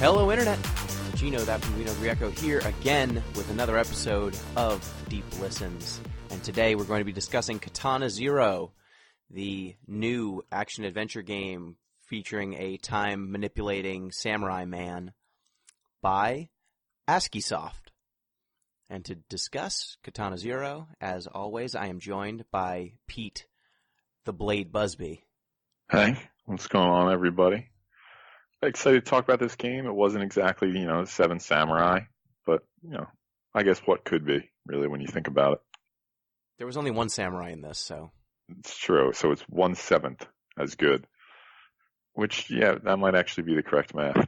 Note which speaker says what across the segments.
Speaker 1: Hello, Internet. Gino, that from Reno Grieco here again with another episode of Deep Listens. And today we're going to be discussing Katana Zero, the new action-adventure game featuring a time-manipulating samurai man by ASCIIsoft. And to discuss Katana Zero, as always, I am joined by Pete, the Blade Busby.
Speaker 2: Hey, what's going on, everybody? Excited to talk about this game. It wasn't exactly, Seven Samurai, but, I guess what could be, really, when you think about it.
Speaker 1: There was only one samurai in this, so...
Speaker 2: It's true, so it's 1/7 as good. Which, yeah, that might actually be the correct math.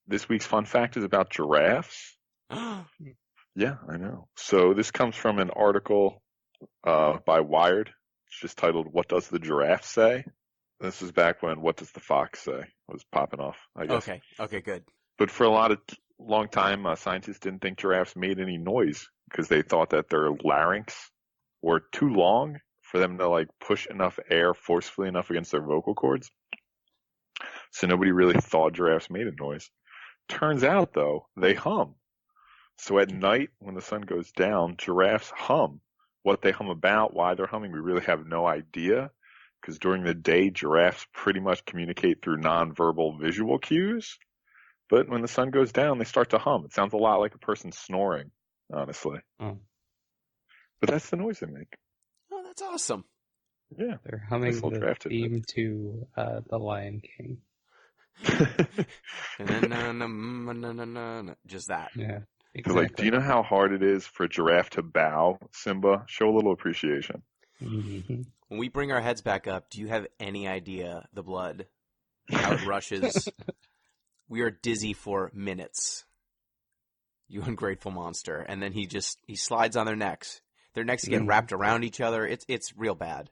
Speaker 2: This week's fun fact is about giraffes. Yeah, I know. So this comes from an article by Wired. It's just titled, "What Does the Giraffe Say?" This was back when "What Does the Fox Say?" was popping off, I guess.
Speaker 1: Okay, good.
Speaker 2: But for a long time, scientists didn't think giraffes made any noise because they thought that their larynx were too long for them to push enough air forcefully enough against their vocal cords. So nobody really thought giraffes made a noise. Turns out, though, they hum. So at night, when the sun goes down, giraffes hum. What they hum about, why they're humming, we really have no idea. Because during the day, giraffes pretty much communicate through nonverbal visual cues. But when the sun goes down, they start to hum. It sounds a lot like a person snoring, honestly.
Speaker 3: Oh.
Speaker 2: But that's the noise they make.
Speaker 1: Oh, that's awesome.
Speaker 2: Yeah.
Speaker 3: They're humming the theme to The Lion King.
Speaker 1: Just that.
Speaker 3: Yeah, exactly.
Speaker 2: Do you know how hard it is for a giraffe to bow, Simba? Show a little appreciation.
Speaker 3: Mm-hmm.
Speaker 1: When we bring our heads back up, do you have any idea the blood, how it rushes? We are dizzy for minutes. You ungrateful monster. And then he slides on their necks. Their necks get wrapped around each other. It's real bad.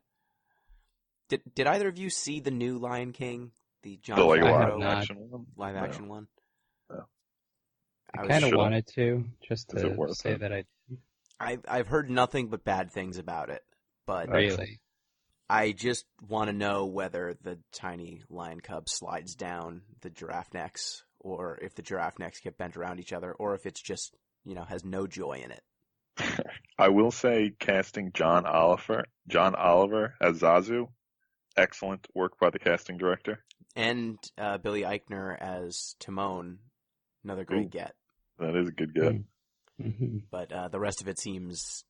Speaker 1: Did either of you see the new Lion King? The John
Speaker 2: live action one?
Speaker 1: Live action one?
Speaker 2: No.
Speaker 3: I kind of wanted to, just to say that I did.
Speaker 1: I've heard nothing but bad things about it. But
Speaker 3: really?
Speaker 1: I just want to know whether the tiny lion cub slides down the giraffe necks, or if the giraffe necks get bent around each other, or if it's just, has no joy in it.
Speaker 2: I will say casting John Oliver as Zazu, excellent work by the casting director.
Speaker 1: And Billy Eichner as Timon, another great get.
Speaker 2: That is a good get.
Speaker 3: Mm-hmm.
Speaker 1: But the rest of it seems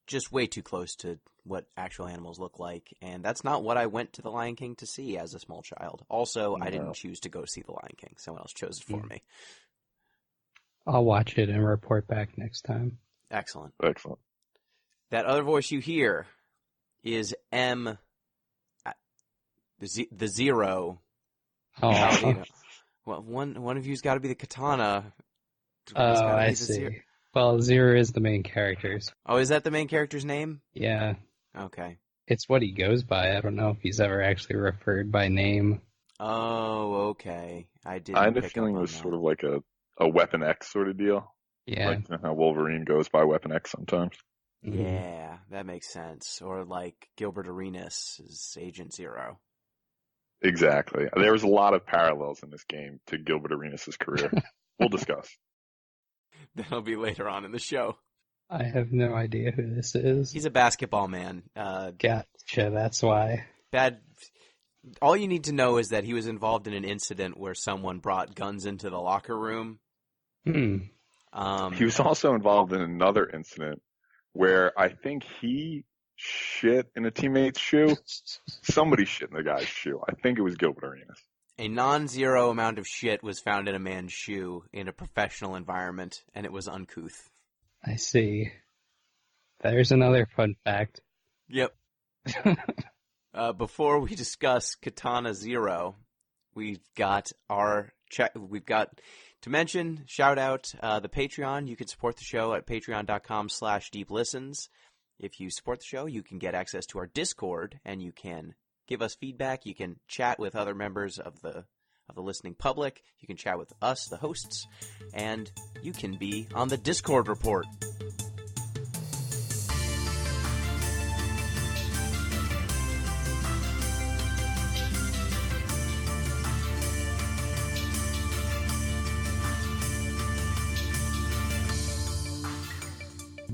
Speaker 1: just way too close to what actual animals look like, and that's not what I went to The Lion King to see as a small child. Also, I didn't choose to go see The Lion King. Someone else chose it for me.
Speaker 3: I'll watch it and report back next time.
Speaker 1: Excellent.
Speaker 2: That
Speaker 1: other voice you hear is M, the Zero.
Speaker 3: Oh.
Speaker 1: Well, one of you's got to be the Katana.
Speaker 3: Oh, I see. Zero. Well, Zero is the main character.
Speaker 1: Oh, is that the main character's name?
Speaker 3: Yeah.
Speaker 1: Okay.
Speaker 3: It's what he goes by. I don't know if he's ever actually referred by name.
Speaker 1: Oh, okay. I
Speaker 2: had a feeling it was sort of like a Weapon X sort of deal.
Speaker 3: Yeah.
Speaker 2: Like how Wolverine goes by Weapon X sometimes.
Speaker 3: Mm-hmm.
Speaker 1: Yeah, that makes sense. Or like Gilbert Arenas is Agent Zero.
Speaker 2: Exactly. There was a lot of parallels in this game to Gilbert Arenas' career. We'll discuss.
Speaker 1: That'll be later on in the show.
Speaker 3: I have no idea who this is.
Speaker 1: He's a basketball man.
Speaker 3: Gotcha, that's why.
Speaker 1: All you need to know is that he was involved in an incident where someone brought guns into the locker room.
Speaker 2: He was also involved in another incident where I think he shit in a teammate's shoe. Somebody shit in the guy's shoe. I think it was Gilbert Arenas.
Speaker 1: A non-zero amount of shit was found in a man's shoe in a professional environment, and it was uncouth.
Speaker 3: I see. There's another fun fact.
Speaker 1: Yep. Before we discuss Katana Zero, we've got to mention, shout out the Patreon. You can support the show at patreon.com/deeplistens. If you support the show, you can get access to our Discord, and you can give us feedback. You can chat with other members of the listening public. You can chat with us, the hosts, and you can be on the Discord report.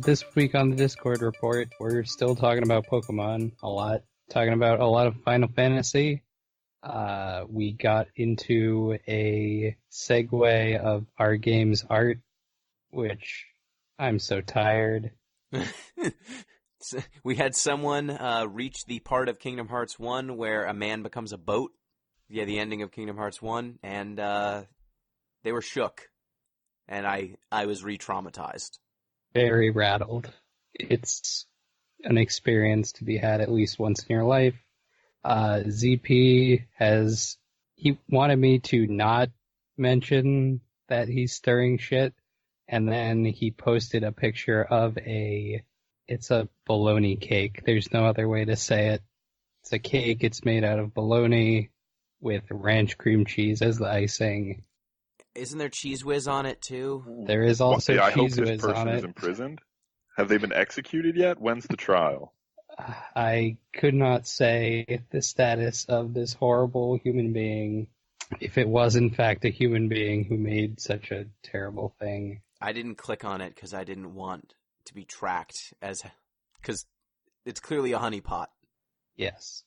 Speaker 3: this week on the Discord report, we're still talking about Pokemon a lot. Talking about a lot of Final Fantasy. We got into a segue of our game's art, which I'm so tired.
Speaker 1: We had someone reach the part of Kingdom Hearts 1 where a man becomes a boat. Yeah, the ending of Kingdom Hearts 1, and they were shook. And I was re-traumatized.
Speaker 3: Very rattled. It's an experience to be had at least once in your life. ZP he wanted me to not mention that he's stirring shit, and then he posted a picture of it's a bologna cake. There's no other way to say it. It's a cake, it's made out of bologna with ranch cream cheese as the icing.
Speaker 1: Isn't there Cheese Whiz on it, too?
Speaker 3: There is also Cheese Whiz on it.
Speaker 2: I hope this person is imprisoned. Have they been executed yet? When's the trial?
Speaker 3: I could not say the status of this horrible human being if it was in fact a human being who made such a terrible thing.
Speaker 1: I didn't click on it because I didn't want to be tracked because it's clearly a honeypot.
Speaker 3: Yes.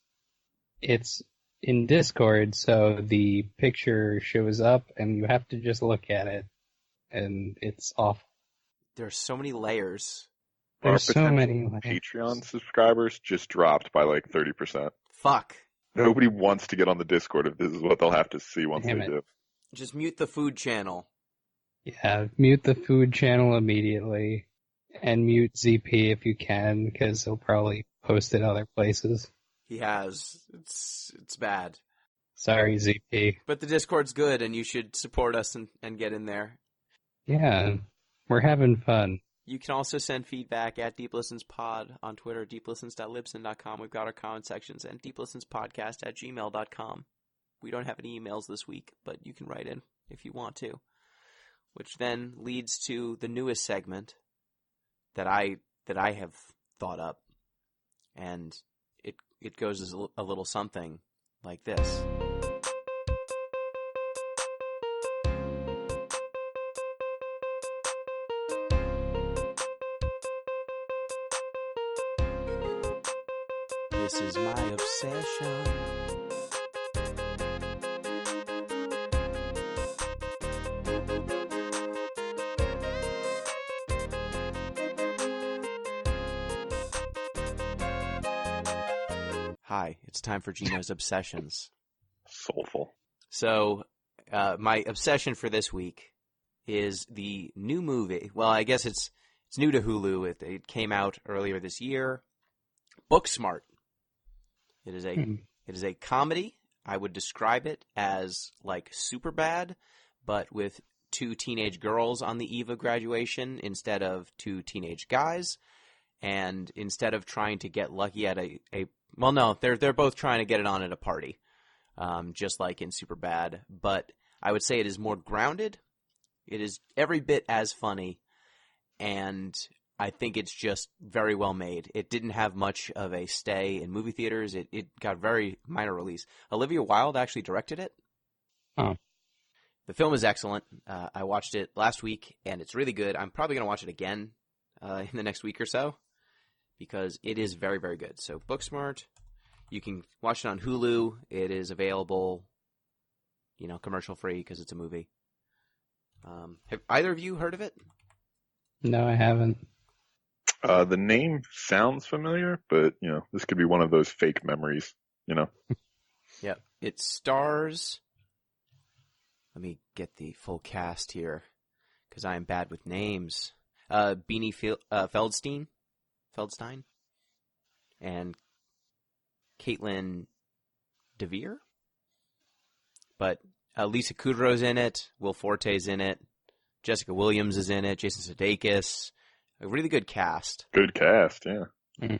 Speaker 3: It's in Discord, so the picture shows up and you have to just look at it, and it's awful.
Speaker 1: There's so many layers.
Speaker 3: There's so many layers.
Speaker 2: Patreon subscribers just dropped by like 30%.
Speaker 1: Fuck.
Speaker 2: Nobody wants to get on the Discord if this is what they'll have to see once they do.
Speaker 1: Just mute the food channel.
Speaker 3: Yeah, mute the food channel immediately. And mute ZP if you can, because he'll probably post it other places.
Speaker 1: He has. It's bad.
Speaker 3: Sorry, ZP.
Speaker 1: But the Discord's good, and you should support us and get in there.
Speaker 3: Yeah, we're having fun.
Speaker 1: You can also send feedback at DeepListensPod on Twitter, deeplistens.libsyn.com. We've got our comment sections, and deeplistenspodcast@gmail.com. We don't have any emails this week, but you can write in if you want to. Which then leads to the newest segment that I have thought up. And it goes as a little something like this. This is my obsession. Hi, it's time for Gino's Obsessions.
Speaker 2: Soulful.
Speaker 1: So, my obsession for this week is the new movie. Well, I guess it's new to Hulu. It came out earlier this year. Booksmart. It is a comedy. I would describe it as like Superbad, but with two teenage girls on the eve of graduation instead of two teenage guys. And instead of trying to get lucky at well, no, they're both trying to get it on at a party, just like in Superbad. But I would say it is more grounded. It is every bit as funny, and I think it's just very well made. It didn't have much of a stay in movie theaters. It got very minor release. Olivia Wilde actually directed it.
Speaker 3: Oh.
Speaker 1: The film is excellent. I watched it last week, and it's really good. I'm probably going to watch it again in the next week or so, because it is very, very good. So Booksmart, you can watch it on Hulu. It is available, commercial free because it's a movie. Have either of you heard of it?
Speaker 3: No, I haven't.
Speaker 2: The name sounds familiar, but, this could be one of those fake memories,
Speaker 1: Yeah. It stars, let me get the full cast here, because I am bad with names. Beanie Feldstein, and Caitlin DeVere. But Lisa Kudrow's in it, Will Forte's in it, Jessica Williams is in it, Jason Sudeikis. A really good cast.
Speaker 2: Good cast, yeah.
Speaker 3: Mm-hmm.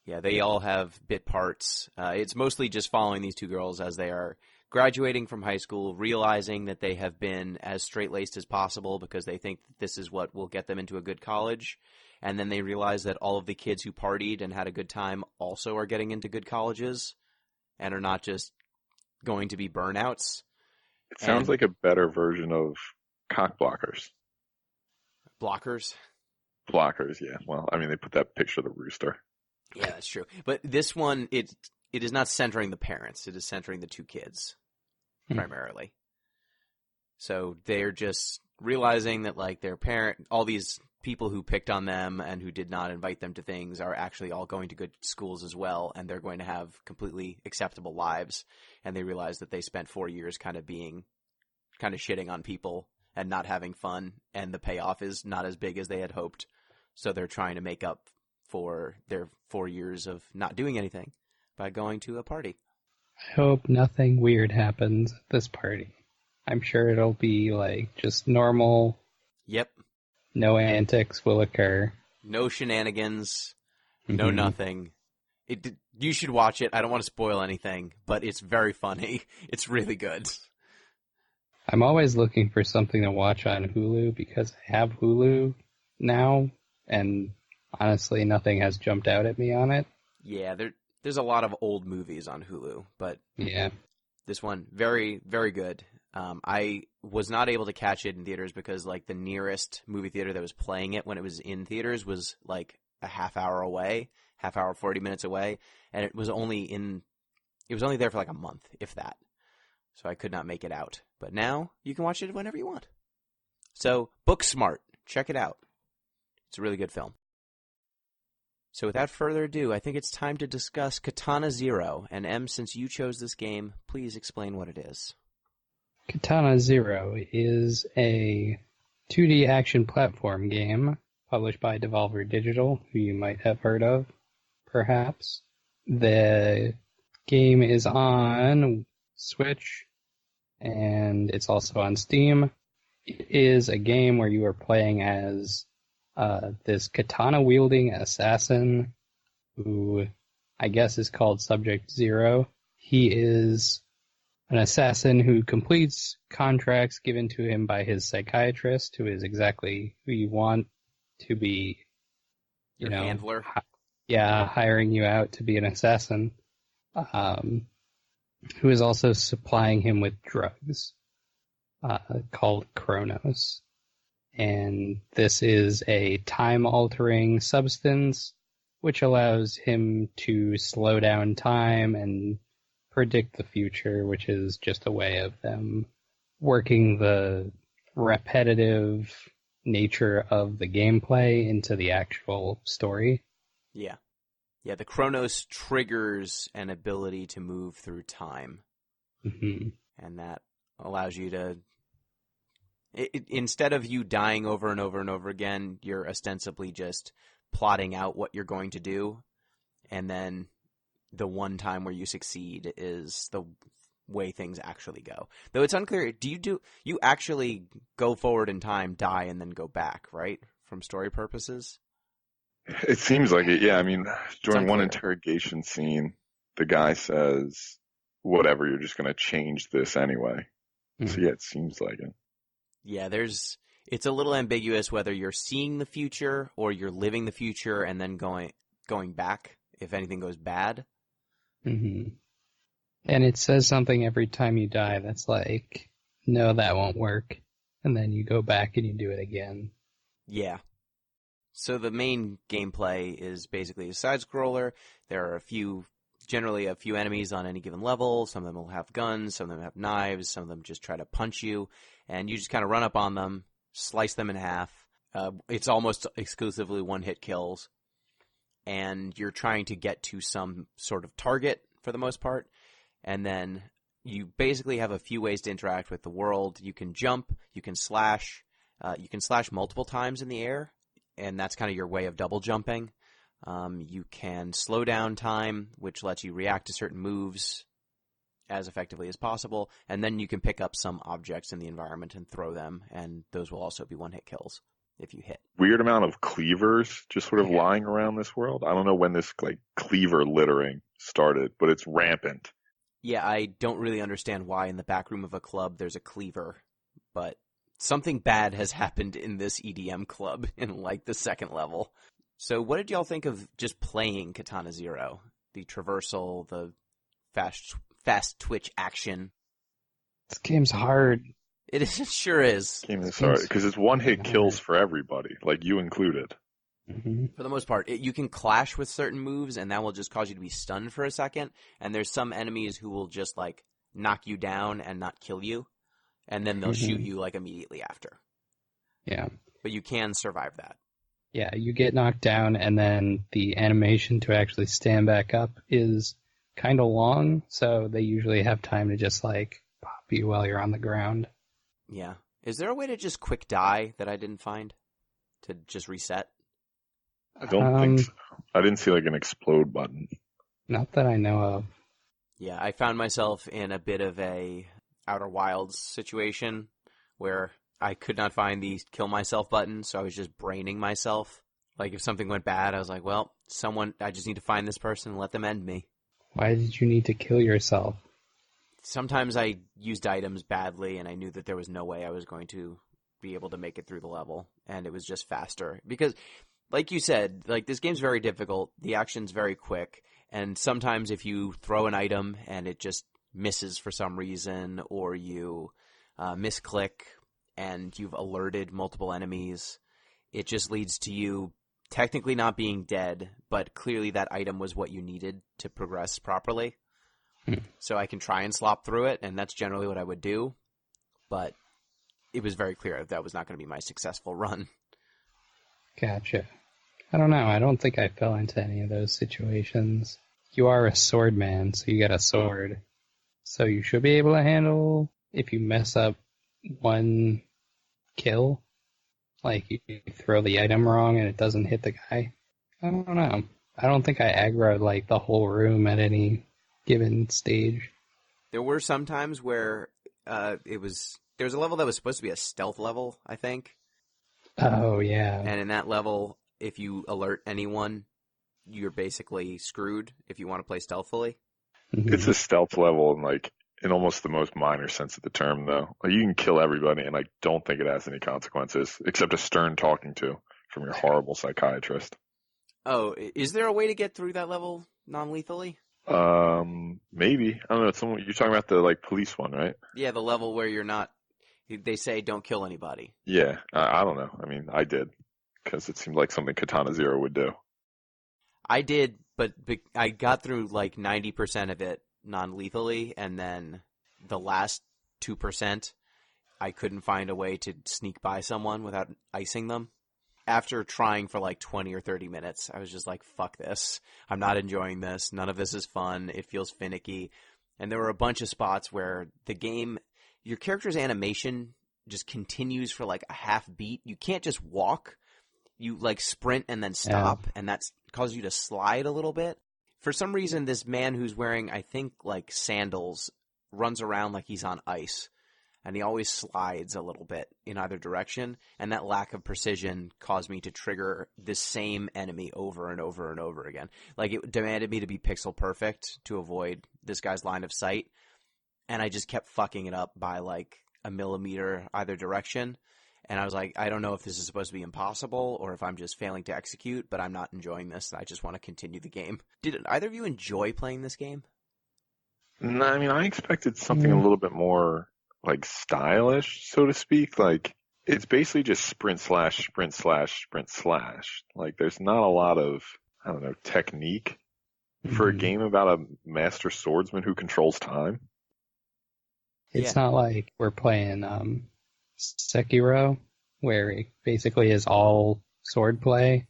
Speaker 1: Yeah, they all have bit parts. It's mostly just following these two girls as they are graduating from high school, realizing that they have been as straight-laced as possible because they think that this is what will get them into a good college. And then they realize that all of the kids who partied and had a good time also are getting into good colleges and are not just going to be burnouts.
Speaker 2: It sounds like a better version of Cock Blockers.
Speaker 1: Blockers?
Speaker 2: Blockers, yeah. Well, I mean, they put that picture of the rooster.
Speaker 1: Yeah, that's true. But this one, it is not centering the parents. It is centering the two kids primarily. So they're just realizing that like their parent, all these people who picked on them and who did not invite them to things are actually all going to good schools as well, and they're going to have completely acceptable lives. And they realize that they spent 4 years kind of shitting on people and not having fun, and the payoff is not as big as they had hoped. So they're trying to make up for their 4 years of not doing anything by going to a party.
Speaker 3: I hope nothing weird happens at this party. I'm sure it'll be like just normal.
Speaker 1: Yep.
Speaker 3: No antics will occur.
Speaker 1: No shenanigans. No nothing. You should watch it. I don't want to spoil anything, but it's very funny. It's really good.
Speaker 3: I'm always looking for something to watch on Hulu because I have Hulu now, and honestly, nothing has jumped out at me on it.
Speaker 1: Yeah, there's a lot of old movies on Hulu, but
Speaker 3: yeah,
Speaker 1: this one, very, very good. I was not able to catch it in theaters because like the nearest movie theater that was playing it when it was in theaters was like a half hour, 40 minutes away, and it was only there for like a month, if that. So I could not make it out. But now you can watch it whenever you want. So Booksmart, check it out. It's a really good film. So without further ado, I think it's time to discuss Katana Zero. And Em, since you chose this game, please explain what it is.
Speaker 3: Katana Zero is a 2D action platform game published by Devolver Digital, who you might have heard of, perhaps. The game is on Switch, and it's also on Steam. It is a game where you are playing as this katana-wielding assassin who I guess is called Subject Zero. He is an assassin who completes contracts given to him by his psychiatrist, who is exactly who you want to be,
Speaker 1: Your handler?
Speaker 3: Hiring you out to be an assassin, who is also supplying him with drugs called Chronos. And this is a time-altering substance which allows him to slow down time and predict the future, which is just a way of them working the repetitive nature of the gameplay into the actual story.
Speaker 1: Yeah. Yeah, the Chronos triggers an ability to move through time.
Speaker 3: Mm-hmm.
Speaker 1: And that allows you to... instead of you dying over and over and over again, you're ostensibly just plotting out what you're going to do, and then the one time where you succeed is the way things actually go. Though it's unclear, you actually go forward in time, die, and then go back, right? From story purposes?
Speaker 2: It seems like it, yeah. I mean, during one interrogation scene, the guy says, whatever, you're just going to change this anyway. Mm-hmm. So yeah, it seems like it.
Speaker 1: Yeah, it's a little ambiguous whether you're seeing the future or you're living the future and then going back if anything goes bad.
Speaker 3: Mm-hmm. And it says something every time you die that's like, no, that won't work. And then you go back and you do it again.
Speaker 1: Yeah. So the main gameplay is basically a side-scroller. There are generally a few enemies on any given level. Some of them will have guns, some of them have knives, some of them just try to punch you. And you just kind of run up on them, slice them in half. It's almost exclusively one-hit kills. And you're trying to get to some sort of target for the most part. And then you basically have a few ways to interact with the world. You can jump, you can slash multiple times in the air, and that's kind of your way of double jumping. You can slow down time, which lets you react to certain moves as effectively as possible, and then you can pick up some objects in the environment and throw them, and those will also be one-hit kills if you hit.
Speaker 2: Weird amount of cleavers just sort of lying around this world. I don't know when this like cleaver littering started, but it's rampant.
Speaker 1: Yeah, I don't really understand why in the back room of a club there's a cleaver, but something bad has happened in this EDM club in like the second level. So what did y'all think of just playing Katana Zero? The traversal, the fast twitch action.
Speaker 3: This game's hard.
Speaker 1: It sure is.
Speaker 2: Game is hard because it's one-hit kills for everybody, like you included.
Speaker 3: Mm-hmm.
Speaker 1: For the most part, you can clash with certain moves, and that will just cause you to be stunned for a second. And there's some enemies who will just like knock you down and not kill you, and then they'll shoot you like immediately after.
Speaker 3: Yeah.
Speaker 1: But you can survive that.
Speaker 3: Yeah, you get knocked down, and then the animation to actually stand back up is kind of long, so they usually have time to just like pop you while you're on the ground.
Speaker 1: Yeah. Is there a way to just quick die that I didn't find? To just reset?
Speaker 2: I don't think so. I didn't see like an explode button.
Speaker 3: Not that I know of.
Speaker 1: Yeah, I found myself in a bit of a Outer Wilds situation where I could not find the kill myself button, so I was just braining myself. Like, if something went bad, I was like, well, I just need to find this person and let them end me.
Speaker 3: Why did you need to kill yourself?
Speaker 1: Sometimes I used items badly, and I knew that there was no way I was going to be able to make it through the level, and it was just faster. Because, like you said, like, this game's very difficult, the action's very quick, and sometimes if you throw an item and it just misses for some reason, or you misclick and you've alerted multiple enemies, it just leads to you technically not being dead, but clearly that item was what you needed to progress properly. So I can try and slop through it, and that's generally what I would do, but it was very clear that was not going to be my successful run.
Speaker 3: Gotcha. I don't know. I don't think I fell into any of those situations. You are a sword man, so you got a sword. So you should be able to handle if you mess up one kill. Like, you throw the item wrong and it doesn't hit the guy. I don't know. I don't think I aggroed, like, the whole room at any given stage.
Speaker 1: There were some times where there was a level that was supposed to be a stealth level, I think.
Speaker 3: Oh, yeah.
Speaker 1: And in that level, if you alert anyone, you're basically screwed if you want to play stealthily.
Speaker 3: Mm-hmm.
Speaker 2: It's a stealth level in almost the most minor sense of the term, though. Like, you can kill everybody, and I don't think it has any consequences, except a stern talking to from your horrible psychiatrist.
Speaker 1: Oh, is there a way to get through that level non-lethally?
Speaker 2: Maybe. I don't know. You're talking about the, like, police one, right?
Speaker 1: Yeah, the level where you're not... They say don't kill anybody.
Speaker 2: Yeah, I don't know. I mean, I did, because it seemed like something Katana Zero would do.
Speaker 1: I did, but I got through like 90% of it non-lethally, and then the last 2%, I couldn't find a way to sneak by someone without icing them. After trying for like 20 or 30 minutes, I was just like, fuck this. I'm not enjoying this. None of this is fun. It feels finicky. And there were a bunch of spots where the game, your character's animation just continues for like a half beat. You can't just walk. You like sprint and then stop, and that's causes you to slide a little bit. For some reason, this man who's wearing, I think, like sandals runs around like he's on ice, and he always slides a little bit in either direction, and that lack of precision caused me to trigger the same enemy over and over and over again. Like, it demanded me to be pixel perfect to avoid this guy's line of sight, and I just kept fucking it up by like a millimeter either direction. And I was like, I don't know if this is supposed to be impossible or if I'm just failing to execute, but I'm not enjoying this. I just want to continue the game. Did either of you enjoy playing this game?
Speaker 2: No, I mean, I expected something a little bit more, like, stylish, so to speak. Like, it's basically just sprint slash, sprint slash, sprint slash. Like, there's not a lot of, I don't know, technique for a game about a master swordsman who controls time.
Speaker 3: It's not like we're playing Sekiro, where it basically is all swordplay.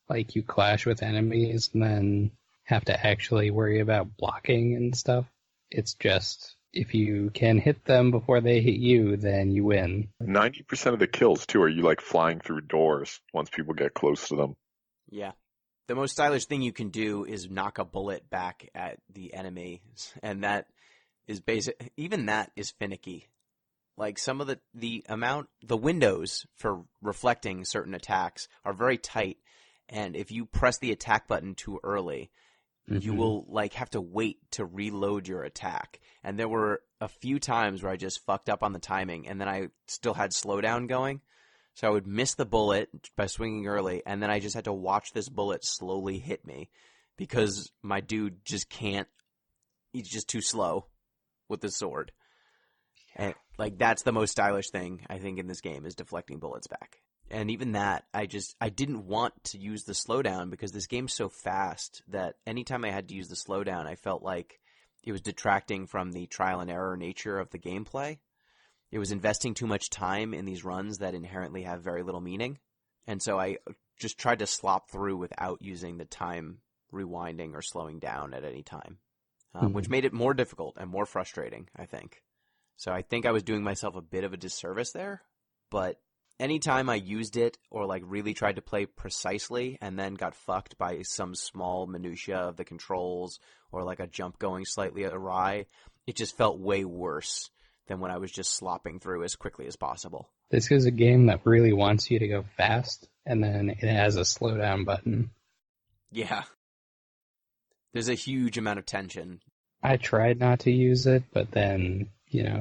Speaker 3: Like, you clash with enemies and then have to actually worry about blocking and stuff. It's just, if you can hit them before they hit you, then you win.
Speaker 2: 90% of the kills, too, are you, like, flying through doors once people get close to them.
Speaker 1: Yeah. The most stylish thing you can do is knock a bullet back at the enemy, and that is basic. Even that is finicky. Like, some of the windows for reflecting certain attacks are very tight, and if you press the attack button too early, you will, like, have to wait to reload your attack. And there were a few times where I just fucked up on the timing, and then I still had slowdown going, so I would miss the bullet by swinging early, and then I just had to watch this bullet slowly hit me, because my dude just can't, he's just too slow with the sword. And, like, that's the most stylish thing, I think, in this game, is deflecting bullets back. And even that, I didn't want to use the slowdown because this game's so fast that anytime I had to use the slowdown, I felt like it was detracting from the trial and error nature of the gameplay. It was investing too much time in these runs that inherently have very little meaning. And so I just tried to slop through without using the time rewinding or slowing down at any time, which made it more difficult and more frustrating, I think. So I think I was doing myself a bit of a disservice there, but anytime I used it or like really tried to play precisely and then got fucked by some small minutia of the controls or like a jump going slightly awry, it just felt way worse than when I was just slopping through as quickly as possible.
Speaker 3: This is a game that really wants you to go fast, and then it has a slowdown button.
Speaker 1: Yeah. There's a huge amount of tension.
Speaker 3: I tried not to use it, but then,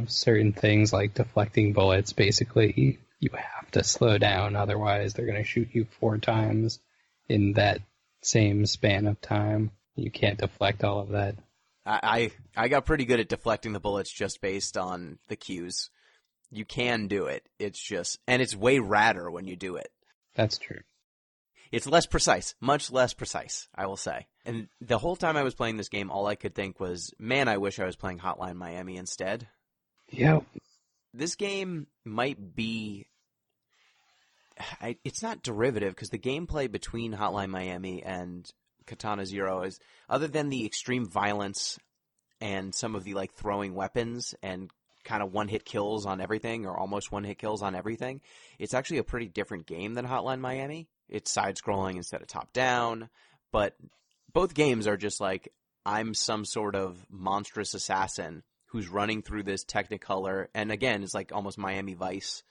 Speaker 3: certain things like deflecting bullets, basically, you have to slow down, otherwise they're going to shoot you 4 times in that same span of time. You can't deflect all of that.
Speaker 1: I got pretty good at deflecting the bullets just based on the cues. You can do it. It's just, and it's way radder when you do it.
Speaker 3: That's true.
Speaker 1: It's less precise, much less precise, I will say. And the whole time I was playing this game, all I could think was, man, I wish I was playing Hotline Miami instead.
Speaker 3: Yep.
Speaker 1: This game might be, it's not derivative because the gameplay between Hotline Miami and Katana Zero is, other than the extreme violence and some of the like throwing weapons and kind of one-hit kills on everything or almost one-hit kills on everything, it's actually a pretty different game than Hotline Miami. It's side-scrolling instead of top-down, but both games are just like, I'm some sort of monstrous assassin who's running through this Technicolor, and again, it's like almost Miami Vice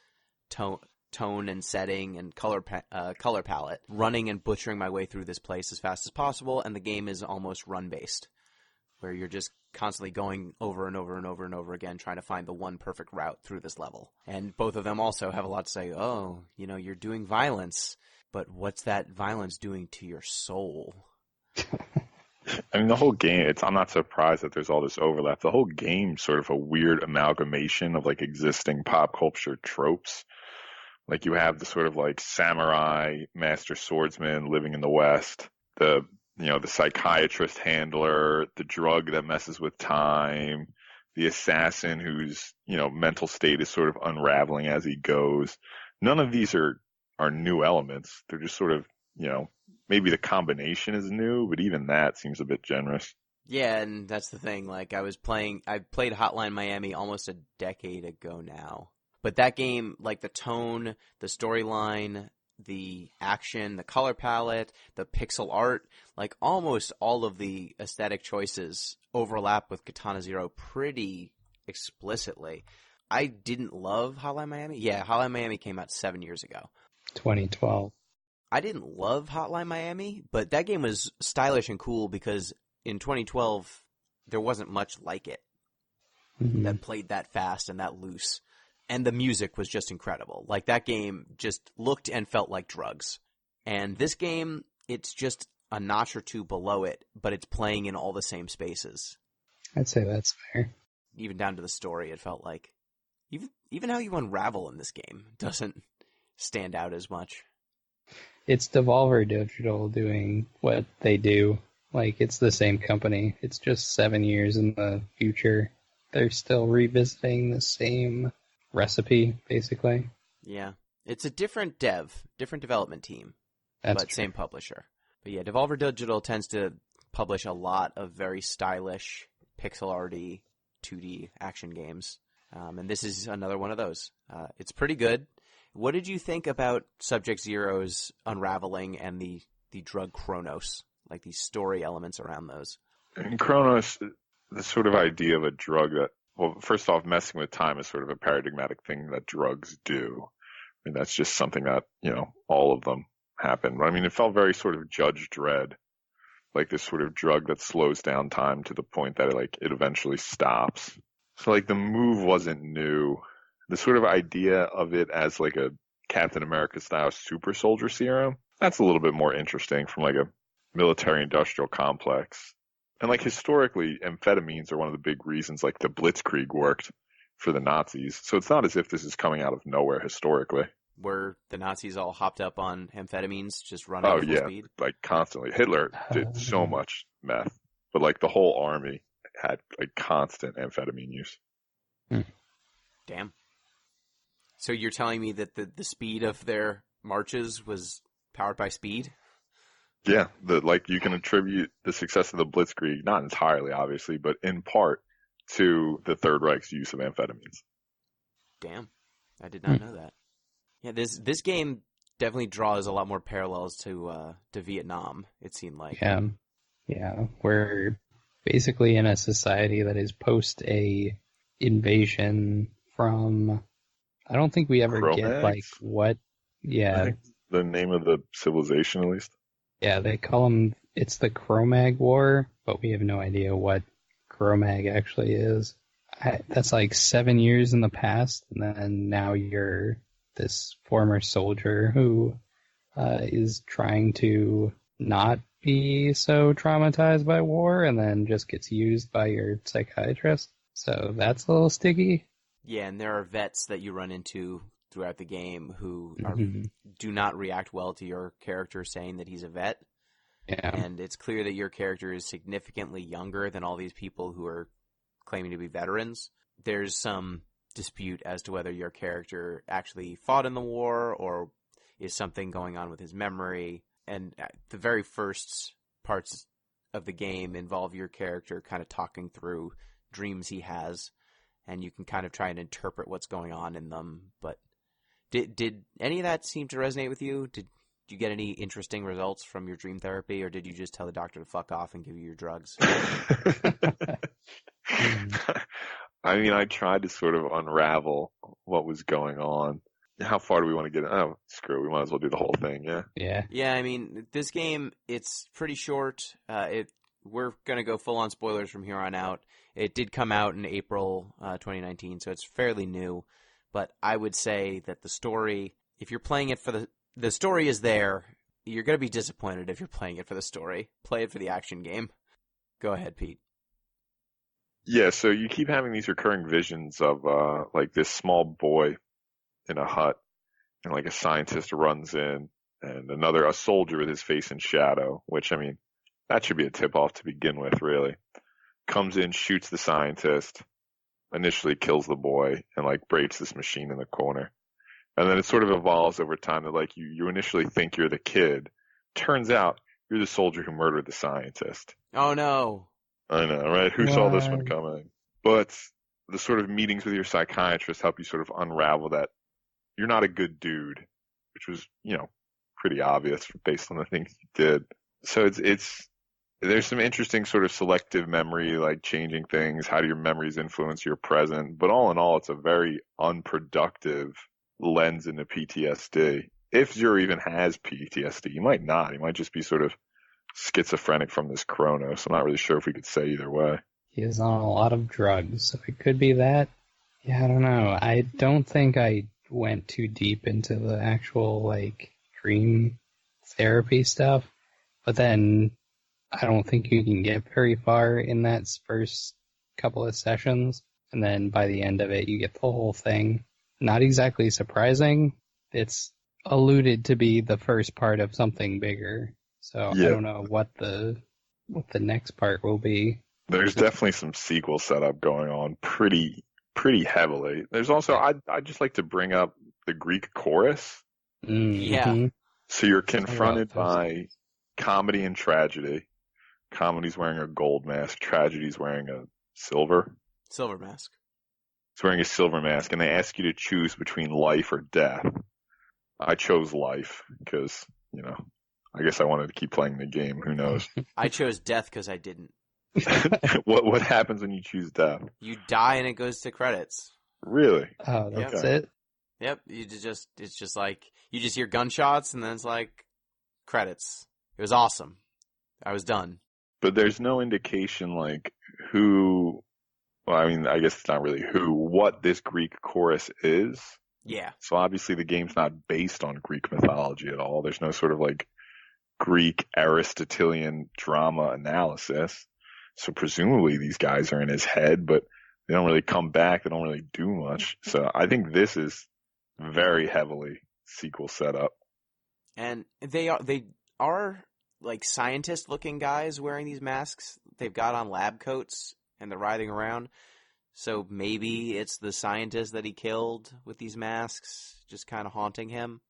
Speaker 1: tone and setting and color palette, running and butchering my way through this place as fast as possible, and the game is almost run-based, where you're just constantly going over and over and over and over again trying to find the one perfect route through this level. And both of them also have a lot to say, oh, you're doing violence, but what's that violence doing to your soul?
Speaker 2: I mean, the whole game, I'm not surprised that there's all this overlap. The whole game's sort of a weird amalgamation of like existing pop culture tropes. Like you have the sort of like samurai master swordsman living in the West, the psychiatrist handler, the drug that messes with time, the assassin whose, mental state is sort of unraveling as he goes. None of these are new elements. They're just sort of, maybe the combination is new, but even that seems a bit generous.
Speaker 1: Yeah, and that's the thing. Like I played Hotline Miami almost a decade ago now. But that game, like the tone, the storyline, the action, the color palette, the pixel art, like almost all of the aesthetic choices overlap with Katana Zero pretty explicitly. I didn't love Hotline Miami. Yeah, Hotline Miami came out 7 years ago.
Speaker 3: 2012.
Speaker 1: I didn't love Hotline Miami, but that game was stylish and cool because in 2012, there wasn't much like it that played that fast and that loose. And the music was just incredible. Like, that game just looked and felt like drugs. And this game, it's just a notch or two below it, but it's playing in all the same spaces.
Speaker 3: I'd say that's fair.
Speaker 1: Even down to the story, it felt like. Even how you unravel in this game doesn't stand out as much.
Speaker 3: It's Devolver Digital doing what they do. Like, it's the same company. It's just 7 years in the future. They're still revisiting the same recipe, basically.
Speaker 1: Yeah. It's a different development team,
Speaker 3: That's
Speaker 1: but
Speaker 3: true.
Speaker 1: Same publisher. But yeah, Devolver Digital tends to publish a lot of very stylish, pixel arty, 2D action games. And this is another one of those. It's pretty good. What did you think about Subject Zero's Unravelling and the drug Chronos, like these story elements around those?
Speaker 2: In Chronos, the sort of idea of a drug that, well, first off, messing with time is sort of a paradigmatic thing that drugs do. I mean, that's just something that, all of them happen. But I mean, it felt very sort of Judge Dredd, like this sort of drug that slows down time to the point that it eventually stops. So like the move wasn't new. The sort of idea of it as like a Captain America style super soldier serum, that's a little bit more interesting from like a military industrial complex. And like historically, amphetamines are one of the big reasons like the Blitzkrieg worked for the Nazis. So it's not as if this is coming out of nowhere historically.
Speaker 1: Were the Nazis all hopped up on amphetamines, just running
Speaker 2: Oh
Speaker 1: at full
Speaker 2: yeah,
Speaker 1: speed?
Speaker 2: like constantly. Hitler did so much meth, but like the whole army had like constant amphetamine use.
Speaker 1: Damn. So you're telling me that the speed of their marches was powered by speed?
Speaker 2: Yeah, like you can attribute the success of the Blitzkrieg, not entirely obviously, but in part to the Third Reich's use of amphetamines.
Speaker 1: Damn. I did not know that. Yeah, this game definitely draws a lot more parallels to Vietnam, it seemed like.
Speaker 3: Yeah. We're basically in a society that is post a invasion from. I don't think we ever get
Speaker 2: Cro-Mags?
Speaker 3: like what.
Speaker 2: I
Speaker 3: Yeah,
Speaker 2: think the name of the civilization, at least.
Speaker 3: yeah. They call them. It's the Cro-Mag War, but we have no idea what Cro-Mag actually is. That's like 7 years in the past, and then now you're this former soldier who is trying to not be so traumatized by war, and then just gets used by your psychiatrist. So that's a little sticky.
Speaker 1: Yeah, and there are vets that you run into throughout the game who do not react well to your character saying that he's a vet.
Speaker 3: Yeah.
Speaker 1: And it's clear that your character is significantly younger than all these people who are claiming to be veterans. There's some dispute as to whether your character actually fought in the war or is something going on with his memory. And the very first parts of the game involve your character kind of talking through dreams he has, and you can kind of try and interpret what's going on in them. But did any of that seem to resonate with you? Did you get any interesting results from your dream therapy, or did you just tell the doctor to fuck off and give you your drugs?
Speaker 2: I mean, I tried to sort of unravel what was going on. How far do we want to get? Oh, screw it. We might as well do the whole thing, yeah?
Speaker 1: Yeah, I mean, this game, it's pretty short. We're going to go full-on spoilers from here on out. It did come out in April 2019, so it's fairly new. But I would say that the story, if you're playing it for the story is there. You're going to be disappointed if you're playing it for the story. Play it for the action game. Go ahead, Pete.
Speaker 2: Yeah, so you keep having these recurring visions of like this small boy in a hut, and like a scientist runs in, and a soldier with his face in shadow, which, I mean, that should be a tip-off to begin with, really. Comes in, shoots the scientist, initially kills the boy, and like breaks this machine in the corner. And then it sort of evolves over time that like you initially think you're the kid. Turns out you're the soldier who murdered the scientist.
Speaker 1: Oh no.
Speaker 2: I know, right? Who saw this one coming? But the sort of meetings with your psychiatrist help you sort of unravel that you're not a good dude, which was, pretty obvious based on the things you did. So there's some interesting sort of selective memory, like changing things. How do your memories influence your present? But all in all, it's a very unproductive lens into PTSD. If Zero even has PTSD, he might not. He might just be sort of schizophrenic from this chronos. I'm not really sure if we could say either way.
Speaker 3: He is on a lot of drugs, so it could be that. Yeah, I don't know. I don't think I went too deep into the actual, like, dream therapy stuff. But then I don't think you can get very far in that first couple of sessions. And then by the end of it, you get the whole thing. Not exactly surprising. It's alluded to be the first part of something bigger. So yeah. I don't know what the next part will be.
Speaker 2: There's definitely some sequel setup going on pretty heavily. There's also, I'd just like to bring up the Greek chorus.
Speaker 3: Mm-hmm.
Speaker 1: Yeah.
Speaker 2: So you're confronted by comedy and tragedy. Comedy's wearing a gold mask. Tragedy's wearing a silver
Speaker 1: mask.
Speaker 2: He's wearing a silver mask, and they ask you to choose between life or death. I chose life because, I guess I wanted to keep playing the game. Who knows?
Speaker 1: I chose death because I didn't.
Speaker 2: What happens when you choose death?
Speaker 1: You die and it goes to credits.
Speaker 2: Really?
Speaker 3: Oh, that's it?
Speaker 1: Yep. It's just like you just hear gunshots and then it's like credits. It was awesome. I was done.
Speaker 2: But there's no indication like who. Well, I mean, I guess it's not really what this Greek chorus is.
Speaker 1: Yeah.
Speaker 2: So obviously the game's not based on Greek mythology at all. There's no sort of like Greek Aristotelian drama analysis. So presumably these guys are in his head, but they don't really come back. They don't really do much. So I think this is very heavily sequel setup.
Speaker 1: And they are like scientist-looking guys wearing these masks. They've got on lab coats and they're riding around. So maybe it's the scientist that he killed with these masks, just kind of haunting him.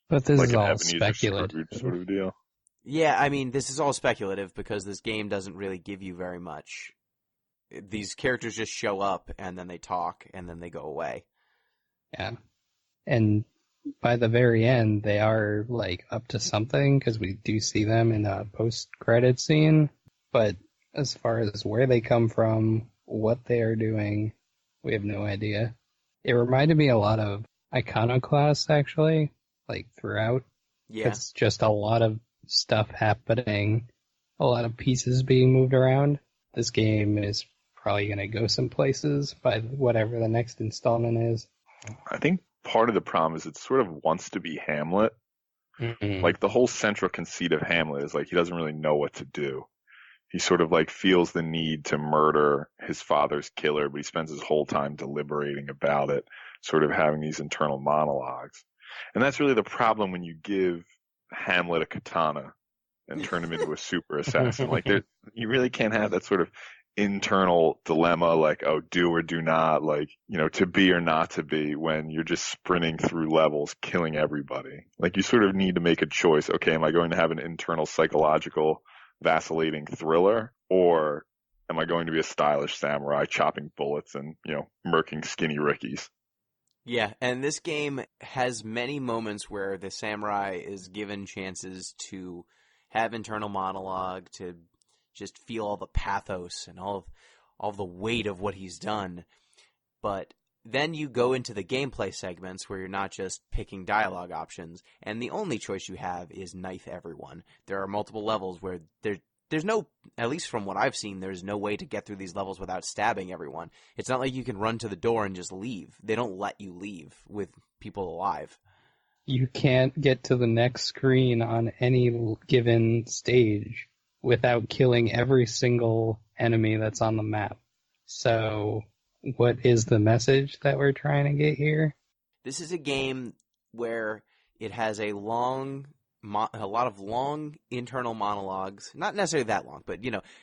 Speaker 3: But this
Speaker 2: Like
Speaker 3: is
Speaker 2: an
Speaker 3: all
Speaker 2: Ebenezer
Speaker 3: speculative.
Speaker 2: Scrooge sort of deal.
Speaker 1: Yeah, I mean, this is all speculative because this game doesn't really give you very much. These characters just show up and then they talk and then they go away.
Speaker 3: Yeah. And by the very end, they are like up to something because we do see them in a post-credit scene. But as far as where they come from, what they are doing, we have no idea. It reminded me a lot of Iconoclast, actually, like throughout.
Speaker 1: Yeah.
Speaker 3: It's just a lot of stuff happening, a lot of pieces being moved around. This game is probably going to go some places by whatever the next installment is.
Speaker 2: I think part of the problem is it sort of wants to be Hamlet.
Speaker 3: Mm-hmm.
Speaker 2: Like the whole central conceit of Hamlet is like he doesn't really know what to do. He sort of like feels the need to murder his father's killer, but he spends his whole time deliberating about it, sort of having these internal monologues. And that's really the problem when you give Hamlet a katana and turn him into a super assassin. Like you really can't have that sort of internal dilemma, like, oh, do or do not, like, to be or not to be, when you're just sprinting through levels, killing everybody. Like you sort of need to make a choice. Okay, am I going to have an internal psychological vacillating thriller, or am I going to be a stylish samurai chopping bullets and, murking skinny rickies?
Speaker 1: Yeah, and this game has many moments where the samurai is given chances to have internal monologue, to just feel all the pathos and all the weight of what he's done. But then you go into the gameplay segments where you're not just picking dialogue options, and the only choice you have is knife everyone. There are multiple levels where there's no, at least from what I've seen, there's no way to get through these levels without stabbing everyone. It's not like you can run to the door and just leave. They don't let you leave with people alive.
Speaker 3: You can't get to the next screen on any given stage without killing every single enemy that's on the map. So, what is the message that we're trying to get here?
Speaker 1: This is a game where it has a lot of long internal monologues. Not necessarily that long, but,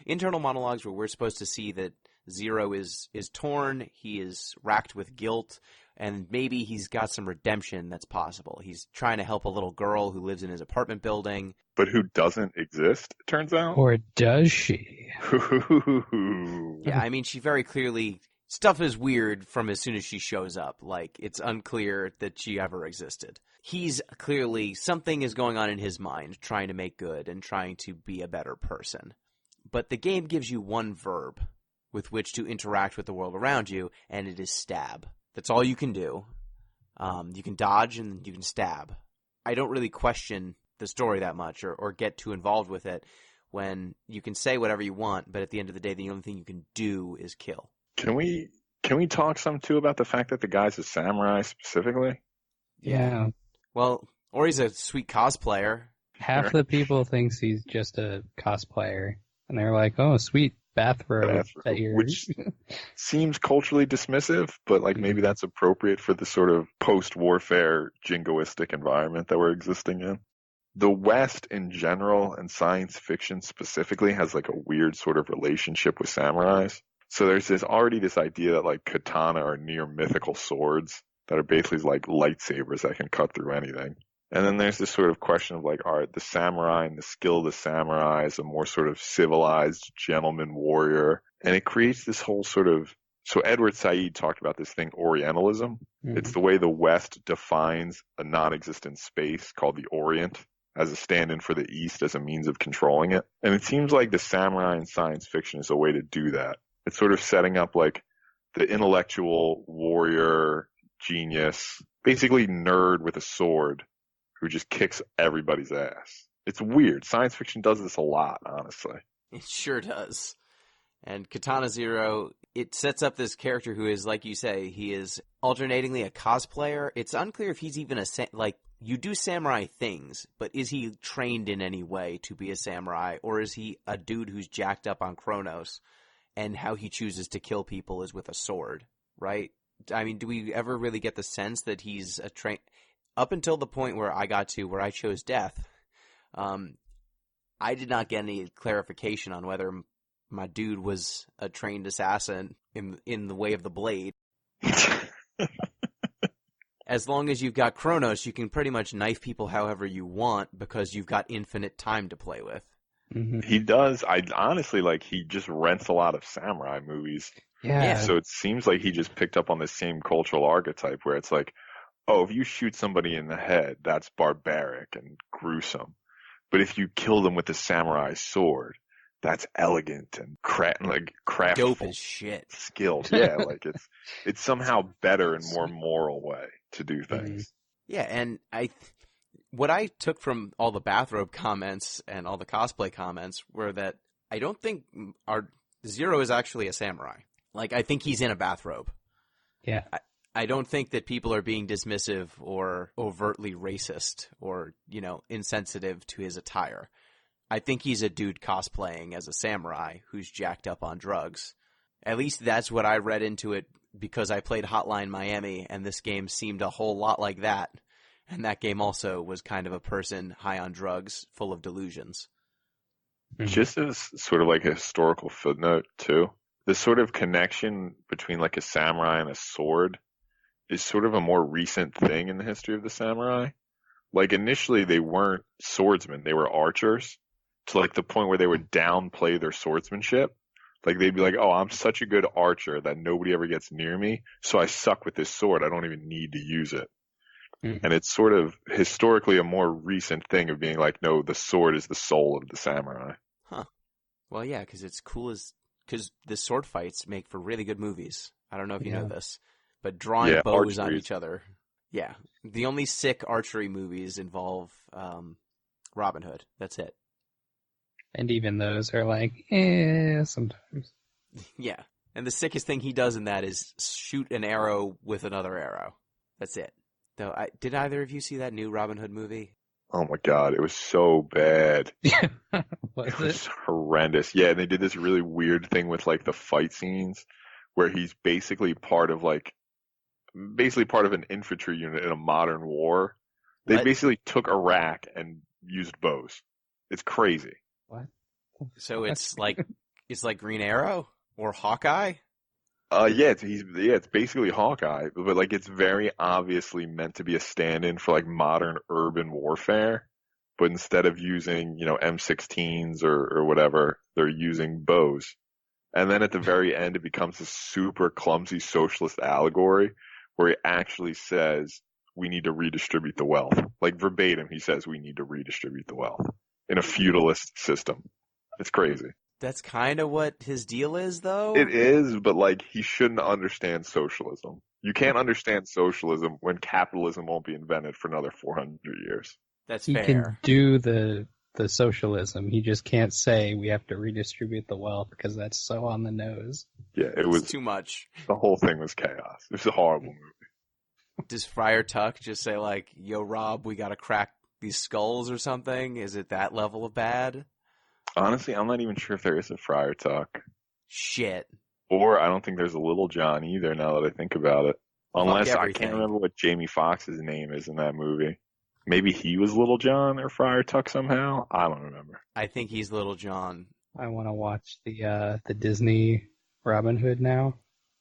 Speaker 1: internal monologues where we're supposed to see that Zero is torn, he is racked with guilt, and maybe he's got some redemption that's possible. He's trying to help a little girl who lives in his apartment building.
Speaker 2: But who doesn't exist, it turns out?
Speaker 3: Or does she?
Speaker 1: Yeah, I mean, she very clearly... Stuff is weird from as soon as she shows up. Like, it's unclear that she ever existed. He's clearly... Something is going on in his mind, trying to make good and trying to be a better person. But the game gives you one verb with which to interact with the world around you, and it is stab. That's all you can do. You can dodge and you can stab. I don't really question the story that much or get too involved with it when you can say whatever you want, but at the end of the day, the only thing you can do is kill.
Speaker 2: Can we talk some too about the fact that the guy's a samurai specifically?
Speaker 3: Yeah.
Speaker 1: Well, or he's a sweet cosplayer.
Speaker 3: Half the people thinks he's just a cosplayer, and they're like, "Oh, sweet bathrobe that you're."
Speaker 2: Which seems culturally dismissive, but like maybe that's appropriate for the sort of post-warfare jingoistic environment that we're existing in. The West in general and science fiction specifically has like a weird sort of relationship with samurais. So there's already this idea that like katana are near mythical swords that are basically like lightsabers that can cut through anything. And then there's this sort of question of like, are the samurai and the skill of the samurai is a more sort of civilized gentleman warrior. And it creates this whole sort of, so Edward Said talked about this thing, Orientalism. Mm-hmm. It's the way the West defines a non-existent space called the Orient as a stand-in for the East as a means of controlling it. And it seems like the samurai in science fiction is a way to do that. It's sort of setting up like the intellectual warrior genius, basically nerd with a sword who just kicks everybody's ass. It's weird. Science fiction does this a lot, honestly.
Speaker 1: It sure does. And Katana Zero, it sets up this character who is, like you say, he is alternatingly a cosplayer. It's unclear if he's even you do samurai things, but is he trained in any way to be a samurai, or is he a dude who's jacked up on Chronos, and how he chooses to kill people is with a sword, right? I mean, do we ever really get the sense that he's up until the point where I got to where I chose death, I did not get any clarification on whether my dude was a trained assassin in the way of the blade. As long as you've got Chronos, you can pretty much knife people however you want because you've got infinite time to play with.
Speaker 3: Mm-hmm.
Speaker 2: He does. I honestly, like, he just rents a lot of samurai movies.
Speaker 3: Yeah.
Speaker 2: So it seems like he just picked up on the same cultural archetype where it's like, oh, if you shoot somebody in the head, that's barbaric and gruesome. But if you kill them with a samurai sword, that's elegant and craftful.
Speaker 1: Dope as shit.
Speaker 2: Skilled. Yeah, like it's somehow better and more moral way to do things.
Speaker 1: Yeah, and what I took from all the bathrobe comments and all the cosplay comments were that I don't think our Zero is actually a samurai. Like, I think he's in a bathrobe.
Speaker 3: Yeah.
Speaker 1: I don't think that people are being dismissive or overtly racist or, insensitive to his attire. I think he's a dude cosplaying as a samurai who's jacked up on drugs. At least that's what I read into it because I played Hotline Miami, and this game seemed a whole lot like that. And that game also was kind of a person high on drugs, full of delusions.
Speaker 2: Just as sort of like a historical footnote, too, the sort of connection between like a samurai and a sword is sort of a more recent thing in the history of the samurai. Like, initially, they weren't swordsmen, they were archers, to like the point where they would downplay their swordsmanship. Like, they'd be like, oh, I'm such a good archer that nobody ever gets near me, so I suck with this sword, I don't even need to use it. And it's sort of historically a more recent thing of being like, no, the sword is the soul of the samurai.
Speaker 1: Huh. Well, yeah, because it's cool because the sword fights make for really good movies. I don't know if you know this, but drawing bows on each other. Yeah. The only sick archery movies involve Robin Hood. That's it.
Speaker 3: And even those are like, sometimes.
Speaker 1: Yeah. And the sickest thing he does in that is shoot an arrow with another arrow. That's it. Though, did either of you see that new Robin Hood movie?
Speaker 2: Oh my god, it was so bad.
Speaker 3: Was
Speaker 2: it was horrendous. Yeah, and they did this really weird thing with like the fight scenes where he's basically part of an infantry unit in a modern war. They basically took Iraq and used bows. It's crazy.
Speaker 3: What?
Speaker 1: So it's like Green Arrow or Hawkeye?
Speaker 2: It's basically Hawkeye, but like it's very obviously meant to be a stand-in for like modern urban warfare. But instead of using, M16s or whatever, they're using bows. And then at the very end, it becomes a super clumsy socialist allegory where he actually says, we need to redistribute the wealth. Like verbatim, he says we need to redistribute the wealth in a feudalist system. It's crazy.
Speaker 1: That's kind of what his deal is, though?
Speaker 2: It is, but like he shouldn't understand socialism. You can't understand socialism when capitalism won't be invented for another 400 years.
Speaker 1: That's
Speaker 3: fair. He can do the socialism. He just can't say we have to redistribute the wealth because that's so on the nose.
Speaker 2: Yeah, it was
Speaker 1: too much.
Speaker 2: The whole thing was chaos. It was a horrible movie.
Speaker 1: Does Friar Tuck just say like, yo, Rob, we got to crack these skulls or something? Is it that level of bad?
Speaker 2: Honestly, I'm not even sure if there is a Friar Tuck.
Speaker 1: Shit.
Speaker 2: Or I don't think there's a Little John either now that I think about it. Unless I can't remember what Jamie Foxx's name is in that movie. Maybe he was Little John or Friar Tuck somehow? I don't remember.
Speaker 1: I think he's Little John.
Speaker 3: I want to watch the Disney Robin Hood now.